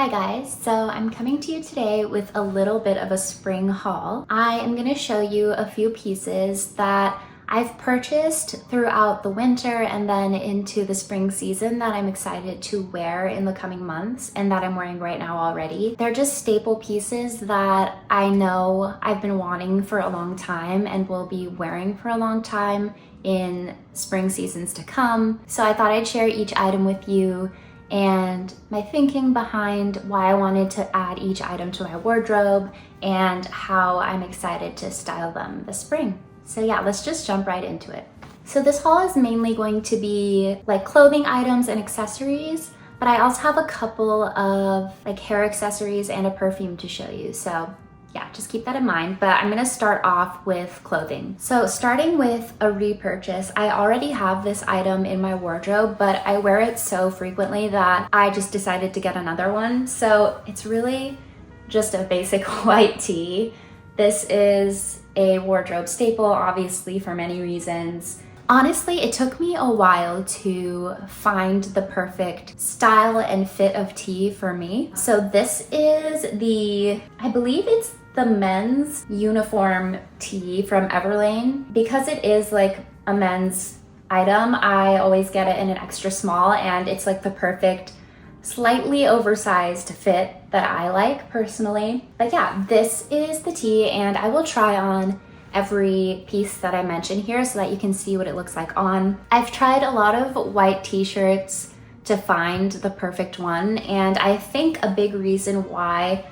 Hi guys, so I'm coming to you today with a little bit of a spring haul. I am going to show you a few pieces that I've purchased throughout the winter and then into the spring season that I'm excited to wear in the coming months and that I'm wearing right now already. They're just staple pieces that I know I've been wanting for a long time and will be wearing for a long time in spring seasons to come. So I thought I'd share each item with you and my thinking behind why I wanted to add each item to my wardrobe and how I'm excited to style them this spring. So yeah, let's just jump right into it. So this haul is mainly going to be like clothing items and accessories, but I also have a couple of like hair accessories and a perfume to show you. So yeah, just keep that in mind, but I'm gonna start off with clothing. So starting with a repurchase, I already have this item in my wardrobe, but I wear it so frequently that I just decided to get another one. So it's really just a basic white tee. This is a wardrobe staple, obviously, for many reasons. Honestly, it took me a while to find the perfect style and fit of tee for me. So this is I believe it's the men's uniform tee from Everlane. Because it is like a men's item, I always get it in an extra small, and it's like the perfect slightly oversized fit that I like personally. But yeah, this is the tee, and I will try on every piece that I mention here so that you can see what it looks like on. I've tried a lot of white t-shirts to find the perfect one, and I think a big reason why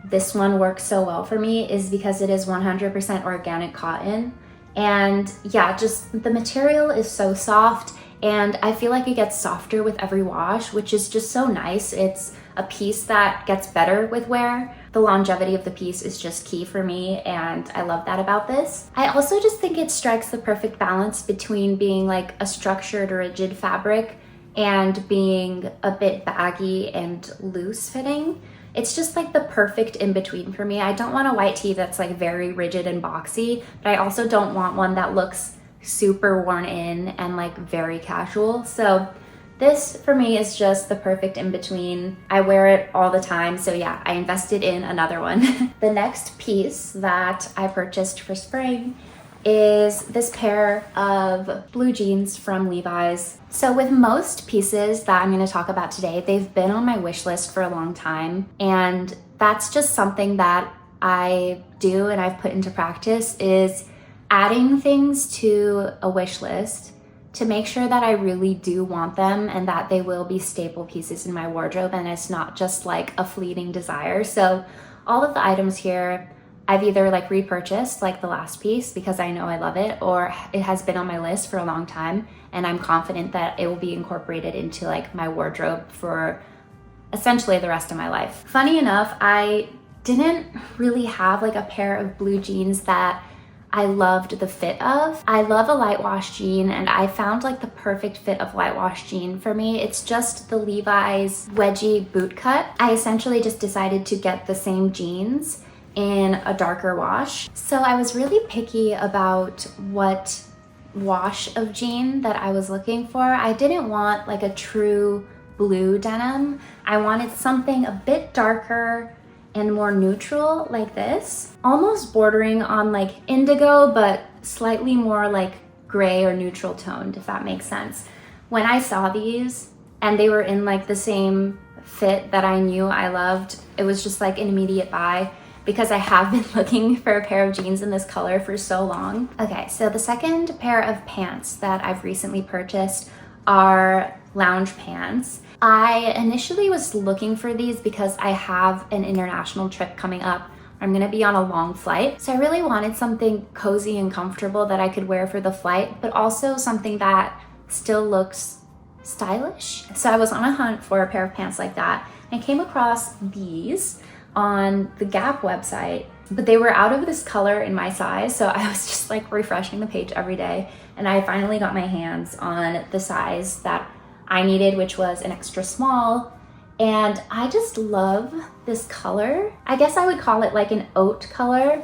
this one works so well for me is because it is 100% organic cotton. And yeah, just the material is so soft, and I feel like it gets softer with every wash, which is just so nice. It's a piece that gets better with wear. The longevity of the piece is just key for me, and I love that about this. I also just think it strikes the perfect balance between being like a structured, rigid fabric and being a bit baggy and loose fitting. It's just like the perfect in-between for me. I don't want a white tee that's like very rigid and boxy, but I also don't want one that looks super worn in and like very casual. So this for me is just the perfect in-between. I wear it all the time, so yeah, I invested in another one. The next piece that I purchased for spring is this pair of blue jeans from Levi's. So with most pieces that I'm going to talk about today, they've been on my wish list for a long time, and that's just something that I do and I've put into practice, is adding things to a wish list to make sure that I really do want them and that they will be staple pieces in my wardrobe and it's not just like a fleeting desire. So all of the items here I've either like repurchased, like the last piece, because I know I love it, or it has been on my list for a long time and I'm confident that it will be incorporated into like my wardrobe for essentially the rest of my life. Funny enough, I didn't really have like a pair of blue jeans that I loved the fit of. I love a light wash jean, and I found like the perfect fit of light wash jean for me. It's just the Levi's wedgie boot cut. I essentially just decided to get the same jeans in a darker wash. So I was really picky about what wash of jean that I was looking for. I didn't want like a true blue denim. I wanted something a bit darker and more neutral, like this, almost bordering on like indigo, but slightly more like gray or neutral toned, if that makes sense. When I saw these and they were in like the same fit that I knew I loved, it was just like an immediate buy, because I have been looking for a pair of jeans in this color for so long. Okay, so the second pair of pants that I've recently purchased are lounge pants. I initially was looking for these because I have an international trip coming up. I'm gonna be on a long flight. So I really wanted something cozy and comfortable that I could wear for the flight, but also something that still looks stylish. So I was on a hunt for a pair of pants like that. I came across these on the Gap website, but they were out of this color in my size. So I was just like refreshing the page every day. And I finally got my hands on the size that I needed, which was an extra small. And I just love this color. I guess I would call it like an oat color.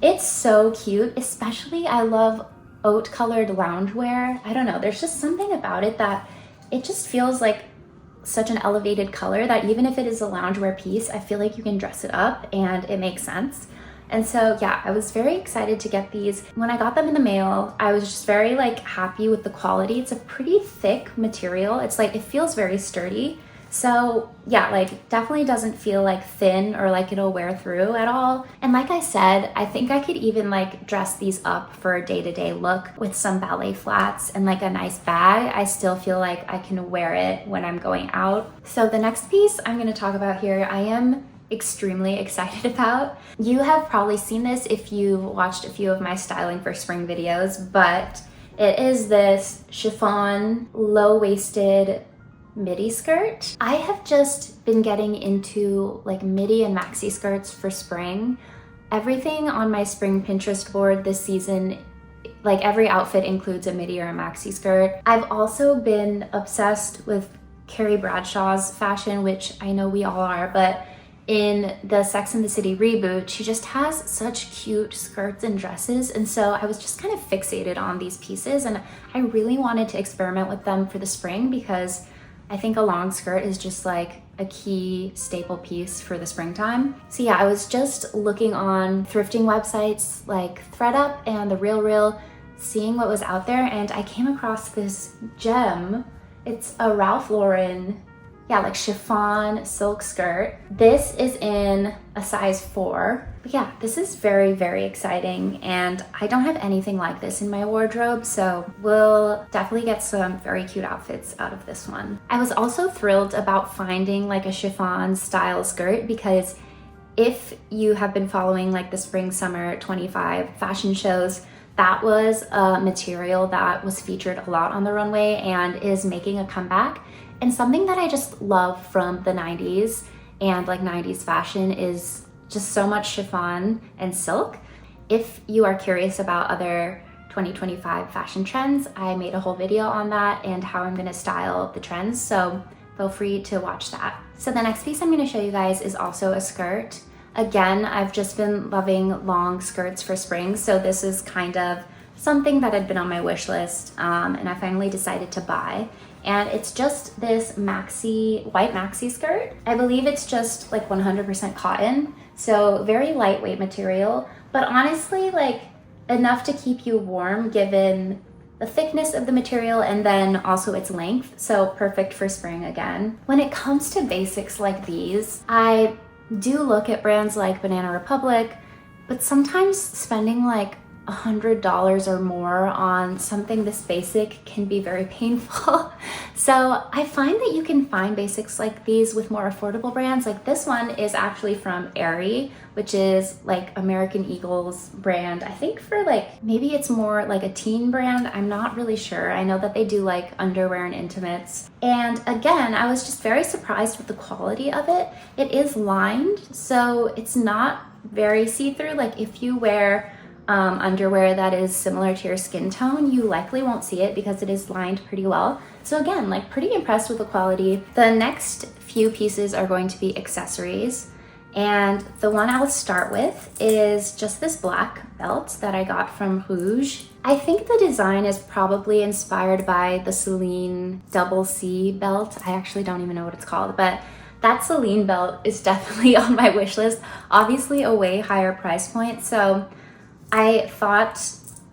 It's so cute, especially I love oat colored loungewear. I don't know, there's just something about it that it just feels like such an elevated color that even if it is a loungewear piece, I feel like you can dress it up and it makes sense. And so yeah, I was very excited to get these. When I got them in the mail, I was just very like happy with the quality. It's a pretty thick material. It's like, it feels very sturdy. So yeah, like definitely doesn't feel like thin or like it'll wear through at all. And like I said, I think I could even like dress these up for a day-to-day look with some ballet flats and like a nice bag. I still feel like I can wear it when I'm going out. So the next piece I'm gonna talk about here, I am extremely excited about. You have probably seen this if you've watched a few of my styling for spring videos, but it is this chiffon low-waisted midi skirt. I have just been getting into like midi and maxi skirts for spring. Everything on my spring Pinterest board this season, like every outfit includes a midi or a maxi skirt. I've also been obsessed with Carrie Bradshaw's fashion, which I know we all are, but in the Sex and the City reboot, she just has such cute skirts and dresses. And so I was just kind of fixated on these pieces and I really wanted to experiment with them for the spring because I think a long skirt is just like a key staple piece for the springtime. So yeah, I was just looking on thrifting websites like ThredUp and The RealReal, seeing what was out there, and I came across this gem. It's a Ralph Lauren, yeah, like chiffon silk skirt. This is in a size 4. But yeah, this is very, very exciting, and I don't have anything like this in my wardrobe, so we'll definitely get some very cute outfits out of this one. I was also thrilled about finding like a chiffon style skirt because if you have been following like the spring summer 25 fashion shows, that was a material that was featured a lot on the runway and is making a comeback. And something that I just love from the 90s and like 90s fashion is just so much chiffon and silk. If you are curious about other 2025 fashion trends, I made a whole video on that and how I'm gonna style the trends, so feel free to watch that. So the next piece I'm gonna show you guys is also a skirt. Again, I've just been loving long skirts for spring, so this is kind of something that had been on my wish list, and I finally decided to buy. And it's just this white maxi skirt. I believe it's just like 100% cotton, so very lightweight material, but honestly like enough to keep you warm given the thickness of the material and then also its length, so perfect for spring again. When it comes to basics like these, I do look at brands like Banana Republic, but sometimes spending like $100 or more on something this basic can be very painful. So I find that you can find basics like these with more affordable brands. Like this one is actually from Aerie, which is like American Eagle's brand. I think for like, maybe it's more like a teen brand. I'm not really sure. I know that they do like underwear and intimates. And again, I was just very surprised with the quality of it. It is lined, so it's not very see-through. Like if you wear underwear that is similar to your skin tone, you likely won't see it because it is lined pretty well. So again, like pretty impressed with the quality. The next few pieces are going to be accessories. And the one I'll start with is just this black belt that I got from Rouje. I think the design is probably inspired by the Celine double C belt. I actually don't even know what it's called, but that Celine belt is definitely on my wish list. Obviously a way higher price point, so I thought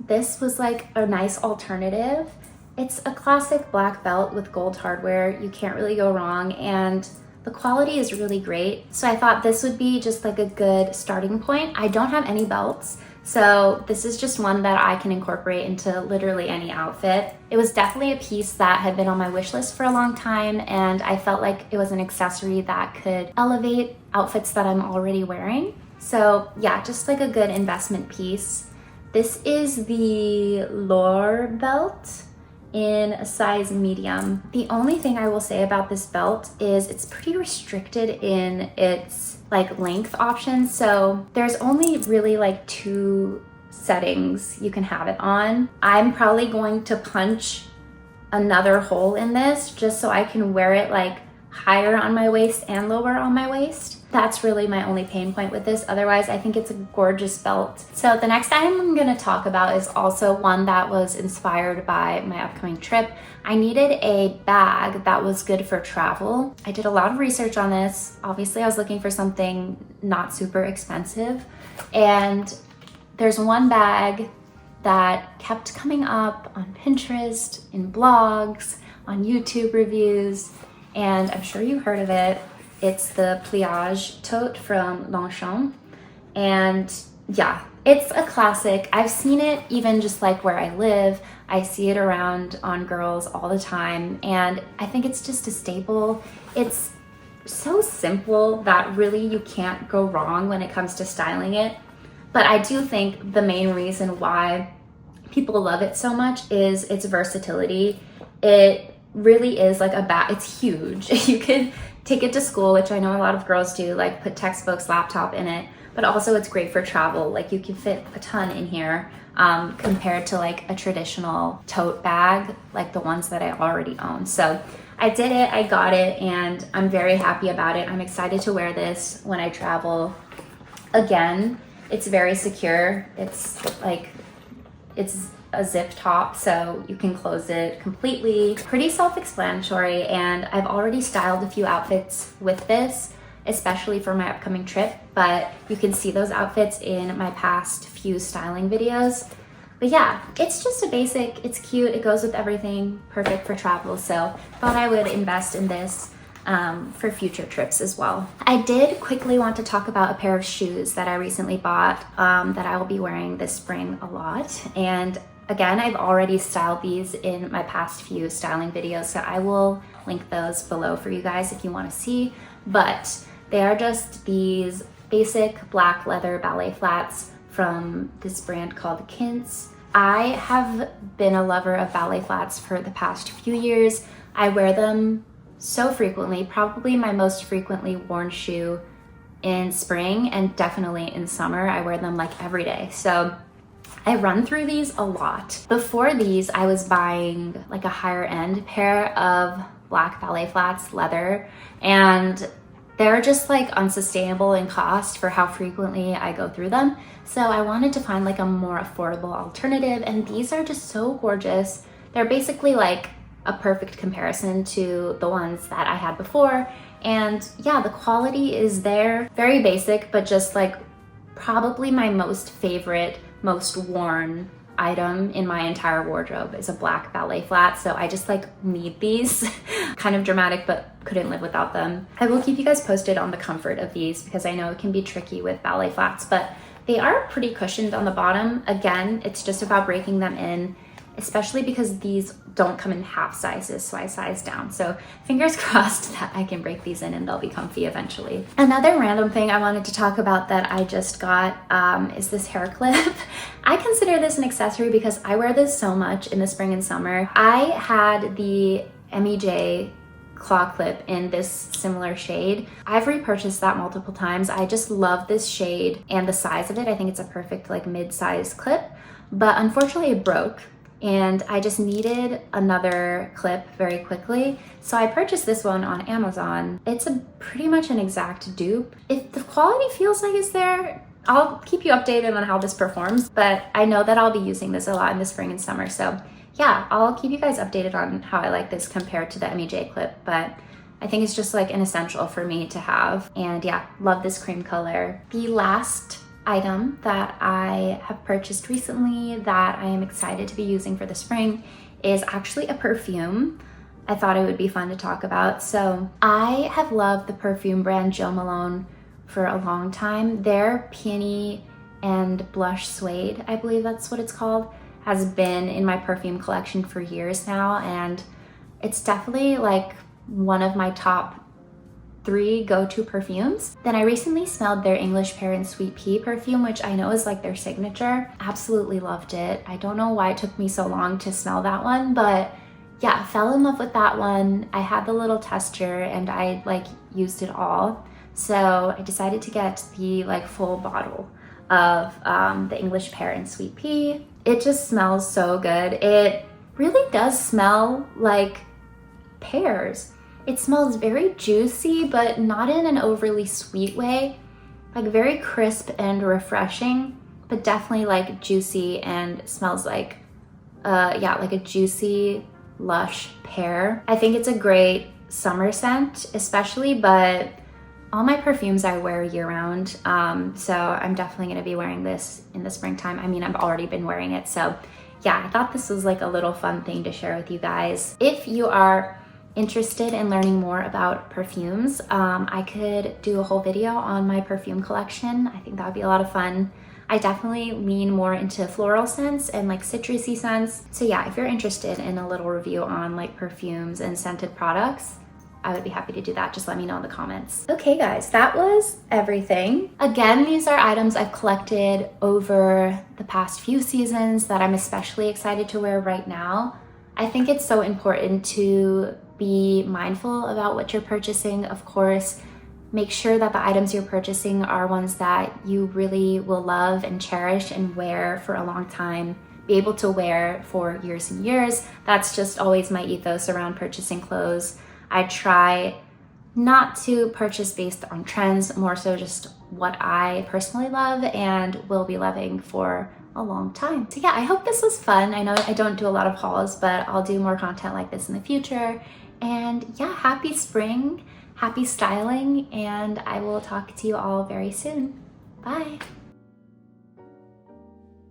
this was like a nice alternative. It's a classic black belt with gold hardware. You can't really go wrong, and the quality is really great. So I thought this would be just like a good starting point. I don't have any belts, so this is just one that I can incorporate into literally any outfit. It was definitely a piece that had been on my wish list for a long time, and I felt like it was an accessory that could elevate outfits that I'm already wearing. So yeah, just like a good investment piece. This is the Lore belt in a size medium. The only thing I will say about this belt is it's pretty restricted in its like length options. So there's only really like 2 settings you can have it on. I'm probably going to punch another hole in this just so I can wear it like higher on my waist and lower on my waist. That's really my only pain point with this. Otherwise, I think it's a gorgeous belt. So the next item I'm gonna talk about is also one that was inspired by my upcoming trip. I needed a bag that was good for travel. I did a lot of research on this. Obviously, I was looking for something not super expensive. And there's one bag that kept coming up on Pinterest, in blogs, on YouTube reviews, and I'm sure you heard of it. It's the pliage tote from Longchamp. And yeah, it's a classic. I've seen it even just like where I live. I see it around on girls all the time. And I think it's just a staple. It's so simple that really you can't go wrong when it comes to styling it. But I do think the main reason why people love it so much is its versatility. It really is like a bag. It's huge. You could take it to school, which I know a lot of girls do, like put textbooks, laptop in it, but also it's great for travel. Like you can fit a ton in here compared to like a traditional tote bag, like the ones that I already own. So I did it, I got it, and I'm very happy about it. I'm excited to wear this when I travel. Again, it's very secure. It's a zip top, so you can close it completely. Pretty self-explanatory, and I've already styled a few outfits with this, especially for my upcoming trip, but you can see those outfits in my past few styling videos. But yeah, it's just a basic, it's cute, it goes with everything, perfect for travel, so thought I would invest in this for future trips as well. I did quickly want to talk about a pair of shoes that I recently bought that I will be wearing this spring a lot. And again, I've already styled these in my past few styling videos, so I will link those below for you guys if you want to see. But they are just these basic black leather ballet flats from this brand called Kintz. I have been a lover of ballet flats for the past few years. I wear them so frequently, probably my most frequently worn shoe in spring and definitely in summer. I wear them like every day. So I run through these a lot. Before these, I was buying like a higher end pair of black ballet flats, leather, and they're just like unsustainable in cost for how frequently I go through them. So I wanted to find like a more affordable alternative, and these are just so gorgeous. They're basically like a perfect comparison to the ones that I had before. And yeah, the quality is there. Very basic, but just like probably my most favorite, most worn item in my entire wardrobe is a black ballet flat. So I just like need these. Kind of dramatic, but couldn't live without them. I will keep you guys posted on the comfort of these because I know it can be tricky with ballet flats, but they are pretty cushioned on the bottom. Again, it's just about breaking them in, especially because these don't come in half sizes, so I sized down. So fingers crossed that I can break these in and they'll be comfy eventually. Another random thing I wanted to talk about that I just got is this hair clip. I consider this an accessory because I wear this so much in the spring and summer. I had the MEJ claw clip in this similar shade. I've repurchased that multiple times. I just love this shade and the size of it. I think it's a perfect like mid-size clip, but unfortunately it broke and I just needed another clip very quickly. So I purchased this one on Amazon. It's pretty much an exact dupe. If the quality feels like it's there, I'll keep you updated on how this performs, but I know that I'll be using this a lot in the spring and summer. So yeah, I'll keep you guys updated on how I like this compared to the MEJ clip, but I think it's just like an essential for me to have. And yeah, love this cream color. The last item that I have purchased recently that I am excited to be using for the spring is actually a perfume. I thought it would be fun to talk about. So I have loved the perfume brand Jo Malone for a long time. Their Peony and Blush Suede, I believe that's what it's called, has been in my perfume collection for years now, and it's definitely like one of my top 3 go-to perfumes. Then I recently smelled their English Pear and Sweet Pea perfume, which I know is like their signature. Absolutely loved it. I don't know why it took me so long to smell that one, but yeah, fell in love with that one. I had the little tester and I like used it all. So I decided to get the like full bottle of the English Pear and Sweet Pea. It just smells so good. It really does smell like pears. It smells very juicy, but not in an overly sweet way. Like very crisp and refreshing, but definitely like juicy, and smells like, yeah, like a juicy, lush pear. I think it's a great summer scent especially, but all my perfumes I wear year round. So I'm definitely gonna be wearing this in the springtime. I mean, I've already been wearing it. So yeah, I thought this was like a little fun thing to share with you guys. If you are interested in learning more about perfumes, I could do a whole video on my perfume collection. I think that would be a lot of fun. I definitely lean more into floral scents and like citrusy scents. So yeah, if you're interested in a little review on like perfumes and scented products, I would be happy to do that. Just let me know in the comments. Okay guys, that was everything. Again, these are items I've collected over the past few seasons that I'm especially excited to wear right now. I think it's so important to be mindful about what you're purchasing. Of course, make sure that the items you're purchasing are ones that you really will love and cherish and wear for a long time, be able to wear for years and years. That's just always my ethos around purchasing clothes. I try not to purchase based on trends, more so just what I personally love and will be loving for a long time. So yeah, I hope this was fun. I know I don't do a lot of hauls, but I'll do more content like this in the future. And yeah, happy spring, happy styling, and I will talk to you all very soon. Bye.